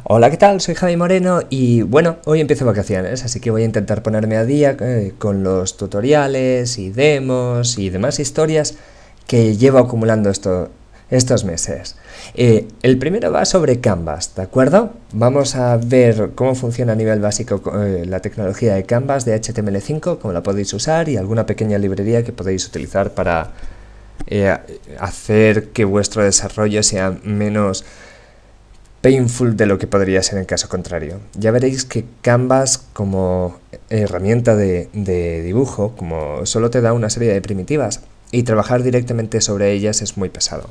Hola, ¿qué tal? Soy Javi Moreno y bueno, hoy empiezo vacaciones, así que voy a intentar ponerme a día con los tutoriales y demos y demás historias que llevo acumulando estos meses. El primero va sobre Canvas, ¿de acuerdo? Vamos a ver cómo funciona a nivel básico la tecnología de Canvas de HTML5, cómo la podéis usar y alguna pequeña librería que podéis utilizar para hacer que vuestro desarrollo sea menos painful de lo que podría ser en caso contrario. Ya veréis que Canvas como herramienta de dibujo, como solo te da una serie de primitivas, y trabajar directamente sobre ellas es muy pesado.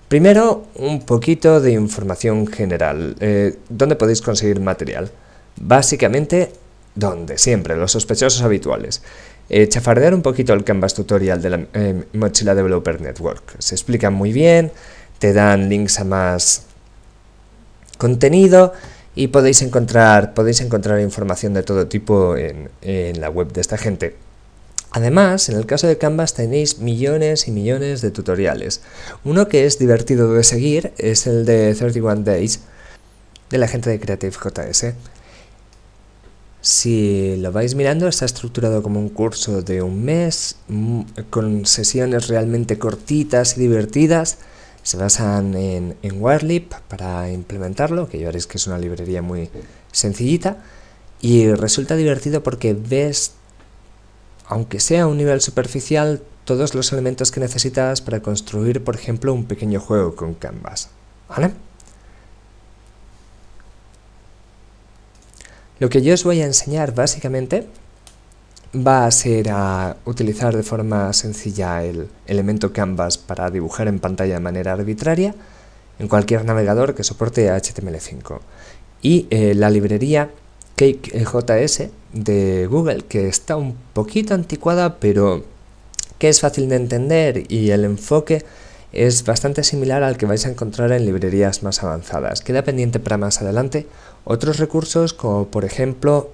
Primero, un poquito de información general. ¿Dónde podéis conseguir material? Básicamente, donde siempre, los sospechosos habituales. Chafardear un poquito el Canvas tutorial de la Mozilla Developer Network. Se explica muy bien, te dan links a más contenido y podéis encontrar información de todo tipo en la web de esta gente. Además, en el caso de Canvas tenéis millones y millones de tutoriales. Uno que es divertido de seguir es el de 31 Days de la gente de CreativeJS. Si lo vais mirando, está estructurado como un curso de un mes, con sesiones realmente cortitas y divertidas. Se basan en Warlib para implementarlo, que ya veréis que es una librería muy sencillita, y resulta divertido porque ves, aunque sea a un nivel superficial, todos los elementos que necesitas para construir, por ejemplo, un pequeño juego con Canvas, ¿vale? Lo que yo os voy a enseñar básicamente va a ser a utilizar de forma sencilla el elemento Canvas para dibujar en pantalla de manera arbitraria en cualquier navegador que soporte HTML5. Y la librería CakeJS de Google, que está un poquito anticuada, pero que es fácil de entender y el enfoque es bastante similar al que vais a encontrar en librerías más avanzadas. Queda pendiente para más adelante otros recursos como por ejemplo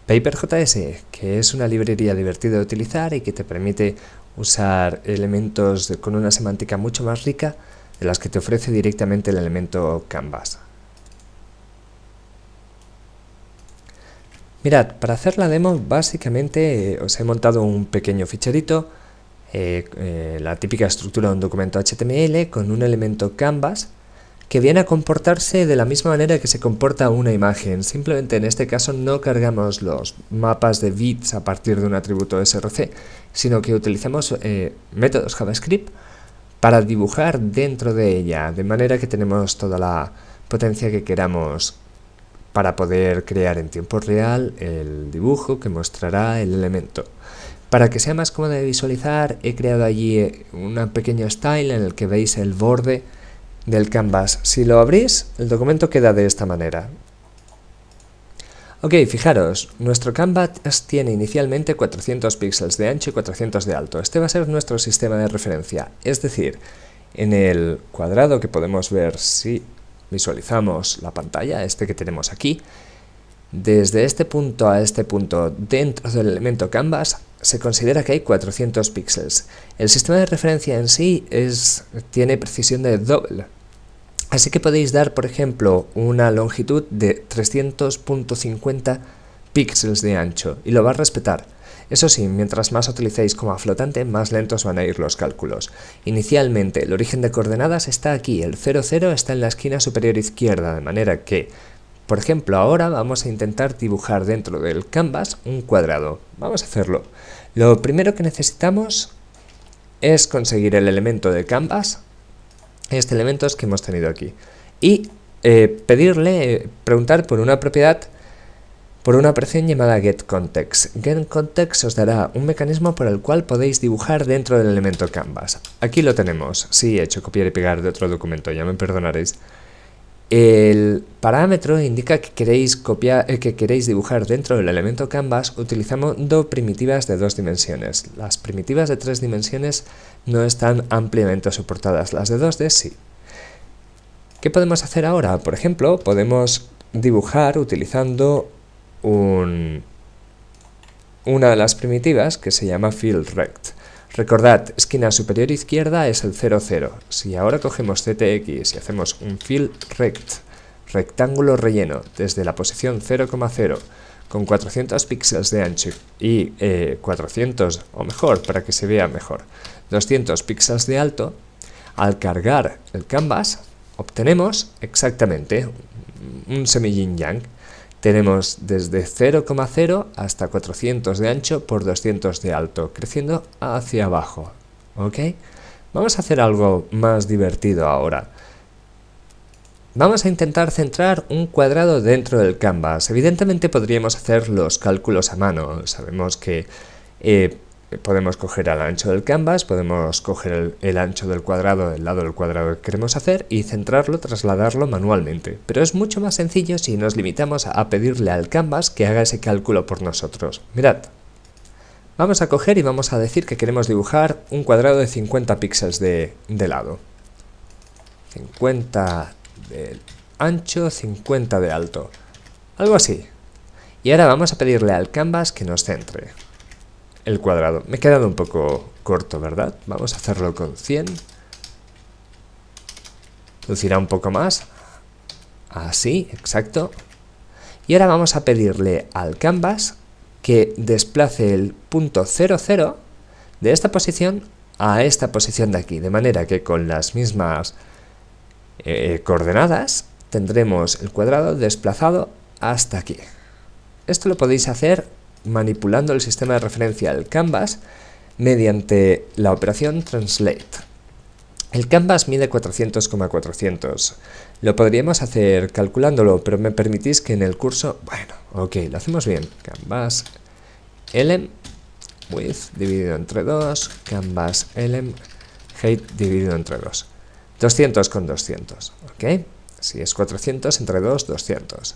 Paper.js, que es una librería divertida de utilizar y que te permite usar elementos con una semántica mucho más rica de las que te ofrece directamente el elemento Canvas. Mirad, para hacer la demo básicamente os he montado un pequeño ficherito, la típica estructura de un documento HTML con un elemento Canvas que viene a comportarse de la misma manera que se comporta una imagen. Simplemente en este caso no cargamos los mapas de bits a partir de un atributo src, sino que utilizamos métodos JavaScript para dibujar dentro de ella, de manera que tenemos toda la potencia que queramos para poder crear en tiempo real el dibujo que mostrará el elemento. Para que sea más cómodo de visualizar, he creado allí un pequeño style en el que veis el borde del Canvas. Si lo abrís, el documento queda de esta manera. Ok, fijaros, nuestro Canvas tiene inicialmente 400 píxeles de ancho y 400 de alto. Este va a ser nuestro sistema de referencia, es decir, en el cuadrado que podemos ver si visualizamos la pantalla, este que tenemos aquí, desde este punto a este punto dentro del elemento Canvas se considera que hay 400 píxeles. El sistema de referencia en sí tiene precisión de doble, así que podéis dar, por ejemplo, una longitud de 300.50 píxeles de ancho y lo va a respetar. Eso sí, mientras más utilicéis coma flotante, más lentos van a ir los cálculos. Inicialmente, el origen de coordenadas está aquí, el 00 está en la esquina superior izquierda, de manera que, por ejemplo, ahora vamos a intentar dibujar dentro del Canvas un cuadrado. Vamos a hacerlo. Lo primero que necesitamos es conseguir el elemento de Canvas, este elemento es que hemos tenido aquí, y preguntar por una propiedad, por una operación llamada getContext. GetContext os dará un mecanismo por el cual podéis dibujar dentro del elemento Canvas. Aquí lo tenemos. Sí, he hecho copiar y pegar de otro documento, ya me perdonaréis. El parámetro indica que queréis dibujar dentro del elemento Canvas utilizando primitivas de 2 dimensiones. Las primitivas de 3 dimensiones no están ampliamente soportadas, las de 2D sí. ¿Qué podemos hacer ahora? Por ejemplo, podemos dibujar utilizando una de las primitivas que se llama fieldRect. Recordad, esquina superior izquierda es el 00. Si ahora cogemos CTX y hacemos un fieldRect rectángulo relleno desde la posición 0,0 con 400 píxeles de ancho y 400, o mejor, para que se vea mejor, 200 píxeles de alto, al cargar el canvas obtenemos exactamente un semi-yin-yang. Tenemos desde 0,0 hasta 400 de ancho por 200 de alto, creciendo hacia abajo. ¿Ok? Vamos a hacer algo más divertido ahora. Vamos a intentar centrar un cuadrado dentro del canvas. Evidentemente podríamos hacer los cálculos a mano. Sabemos que podemos coger el ancho del canvas, podemos coger el ancho del cuadrado, el lado del cuadrado que queremos hacer y centrarlo, trasladarlo manualmente. Pero es mucho más sencillo si nos limitamos a pedirle al canvas que haga ese cálculo por nosotros. Mirad, vamos a coger y vamos a decir que queremos dibujar un cuadrado de 50 píxeles de lado. 50 de ancho, 50 de alto. Algo así. Y ahora vamos a pedirle al canvas que nos centre el cuadrado. Me he quedado un poco corto, ¿verdad? Vamos a hacerlo con 100. Lucirá un poco más. Así, exacto. Y ahora vamos a pedirle al canvas que desplace el punto 00 de esta posición a esta posición de aquí, de manera que con las mismas coordenadas tendremos el cuadrado desplazado hasta aquí. Esto lo podéis hacer manipulando el sistema de referencia del canvas mediante la operación translate. El canvas mide 400,400. Lo podríamos hacer calculándolo, pero me permitís que en el curso... Bueno, ok, lo hacemos bien. Canvas elem width dividido entre 2, canvas elem height dividido entre 2. 200 con 200, ¿ok? Si es 400 entre 2, 200.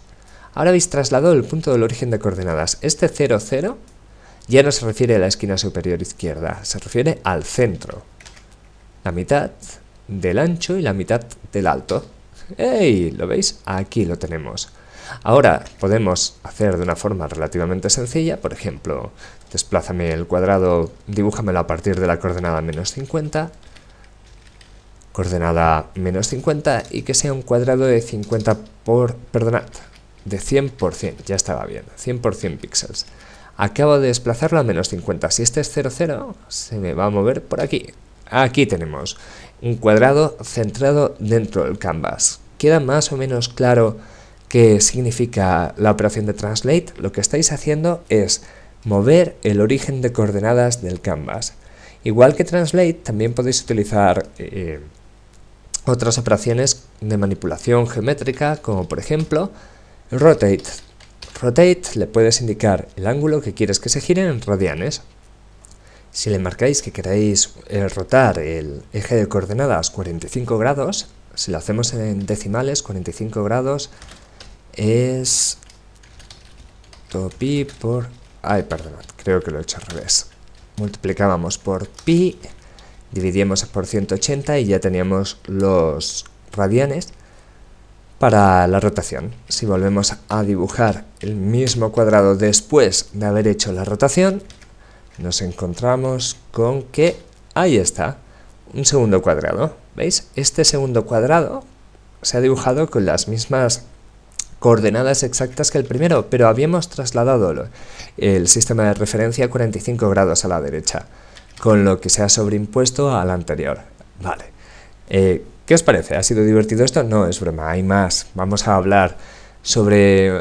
Ahora habéis trasladado el punto del origen de coordenadas. Este 0, 0 ya no se refiere a la esquina superior izquierda, se refiere al centro. La mitad del ancho y la mitad del alto. ¡Ey! ¿Lo veis? Aquí lo tenemos. Ahora podemos hacer de una forma relativamente sencilla, por ejemplo, desplázame el cuadrado, dibújamelo a partir de la coordenada menos 50, coordenada menos 50 y que sea un cuadrado de 50 por, perdonad, de 100%, ya estaba bien, 100% píxeles. Acabo de desplazarlo a menos 50, si este es 0, 0, se me va a mover por aquí. Aquí tenemos un cuadrado centrado dentro del canvas. ¿Queda más o menos claro qué significa la operación de translate? Lo que estáis haciendo es mover el origen de coordenadas del canvas. Igual que translate, también podéis utilizar otras operaciones de manipulación geométrica, como por ejemplo rotate. Rotate le puedes indicar el ángulo que quieres que se gire en radianes. Si le marcáis que queréis rotar el eje de coordenadas 45 grados, si lo hacemos en decimales, 45 grados es pi por... Ay, perdonad, creo que lo he hecho al revés. Multiplicábamos por pi, dividíamos por 180 y ya teníamos los radianes para la rotación. Si volvemos a dibujar el mismo cuadrado después de haber hecho la rotación, nos encontramos con que ahí está, un segundo cuadrado. ¿Veis? Este segundo cuadrado se ha dibujado con las mismas coordenadas exactas que el primero, pero habíamos trasladado el sistema de referencia a 45 grados a la derecha, con lo que se ha sobreimpuesto al anterior. Vale. ¿Qué os parece? ¿Ha sido divertido esto? No, es broma, hay más. Vamos a hablar sobre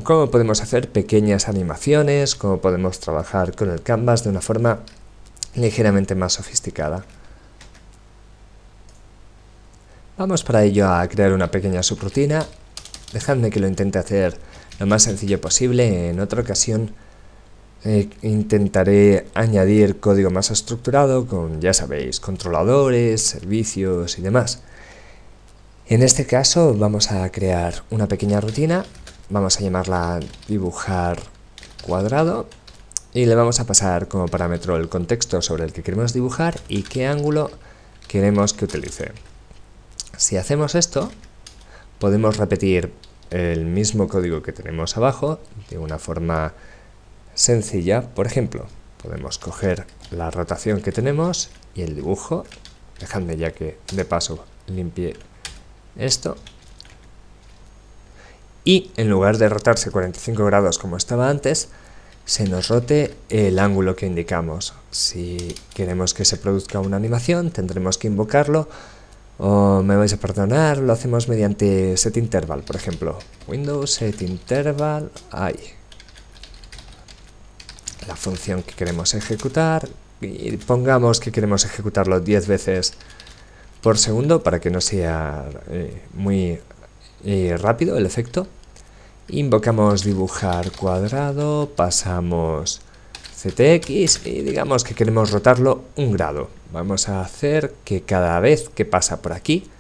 cómo podemos hacer pequeñas animaciones, cómo podemos trabajar con el canvas de una forma ligeramente más sofisticada. Vamos para ello a crear una pequeña subrutina. Dejadme que lo intente hacer lo más sencillo posible. En otra ocasión intentaré añadir código más estructurado con, ya sabéis, controladores, servicios y demás. En este caso vamos a crear una pequeña rutina. Vamos a llamarla dibujar cuadrado y le vamos a pasar como parámetro el contexto sobre el que queremos dibujar y qué ángulo queremos que utilice. Si hacemos esto, podemos repetir el mismo código que tenemos abajo de una forma sencilla. Por ejemplo, podemos coger la rotación que tenemos y el dibujo. Dejadme ya que de paso limpie esto. y en lugar de rotarse 45 grados como estaba antes, se nos rote el ángulo que indicamos. Si queremos que se produzca una animación, tendremos que invocarlo, o me vais a perdonar, lo hacemos mediante setInterval, por ejemplo. Windows setInterval, ahí. La función que queremos ejecutar, y pongamos que queremos ejecutarlo 10 veces por segundo para que no sea muy rápido el efecto. Invocamos dibujar cuadrado, pasamos CTX y digamos que queremos rotarlo 1 grado. Vamos a hacer que cada vez que pasa por aquí,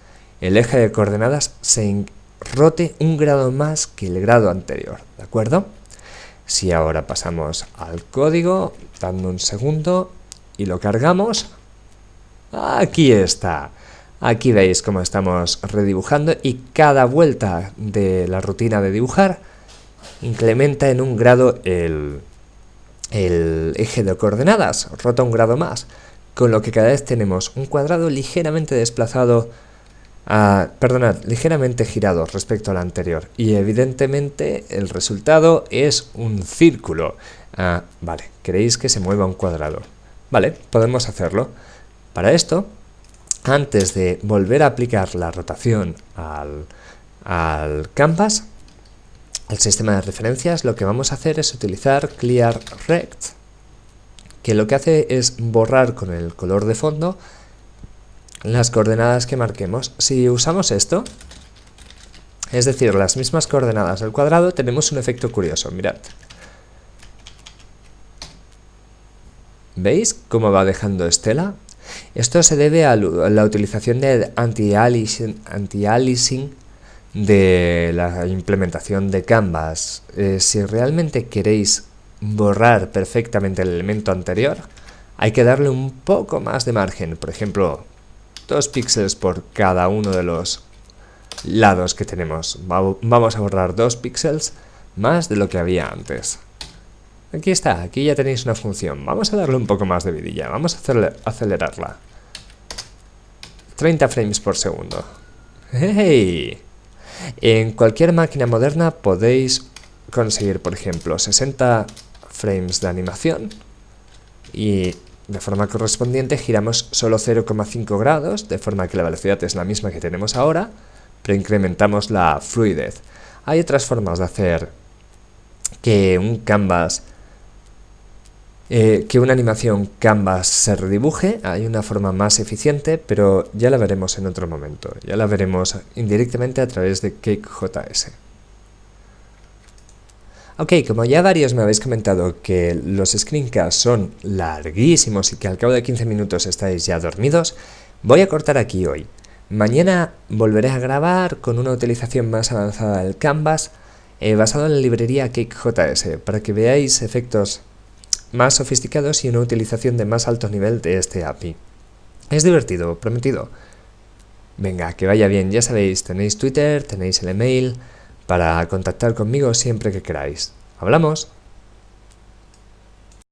el eje de coordenadas se rote 1 grado más que el grado anterior, ¿de acuerdo? Si ahora pasamos al código, dando un segundo y lo cargamos, aquí está. Aquí veis cómo estamos redibujando y cada vuelta de la rutina de dibujar incrementa en 1 grado el eje de coordenadas, rota 1 grado más, con lo que cada vez tenemos un cuadrado ligeramente desplazado, ligeramente girado respecto al anterior, y evidentemente el resultado es un círculo. Vale, queréis que se mueva un cuadrado. Vale, podemos hacerlo. Para esto, antes de volver a aplicar la rotación al canvas, al sistema de referencias, lo que vamos a hacer es utilizar Clear Rect, que lo que hace es borrar con el color de fondo las coordenadas que marquemos. Si usamos esto, es decir, las mismas coordenadas del cuadrado, tenemos un efecto curioso, mirad. ¿Veis cómo va dejando estela? Esto se debe a la utilización de anti-aliasing de la implementación de Canvas. Si realmente queréis borrar perfectamente el elemento anterior, hay que darle un poco más de margen, por ejemplo, 2 píxeles por cada uno de los lados que tenemos. Vamos a borrar 2 píxeles más de lo que había antes. Aquí está, aquí ya tenéis una función. Vamos a darle un poco más de vidilla, vamos a acelerarla. 30 frames por segundo. ¡Hey! En cualquier máquina moderna podéis conseguir, por ejemplo, 60 frames de animación y de forma correspondiente giramos solo 0,5 grados, de forma que la velocidad es la misma que tenemos ahora, pero incrementamos la fluidez. Hay otras formas de hacer que un canvas, que una animación canvas se redibuje. Hay una forma más eficiente, pero ya la veremos en otro momento. Ya la veremos indirectamente a través de CakeJS. Ok, como ya varios me habéis comentado que los screencasts son larguísimos y que al cabo de 15 minutos estáis ya dormidos, voy a cortar aquí hoy. Mañana volveré a grabar con una utilización más avanzada del Canvas, basado en la librería CakeJS, para que veáis efectos más sofisticados y una utilización de más alto nivel de este API. Es divertido, prometido. Venga, que vaya bien, ya sabéis, tenéis Twitter, tenéis el email para contactar conmigo siempre que queráis. ¡Hablamos!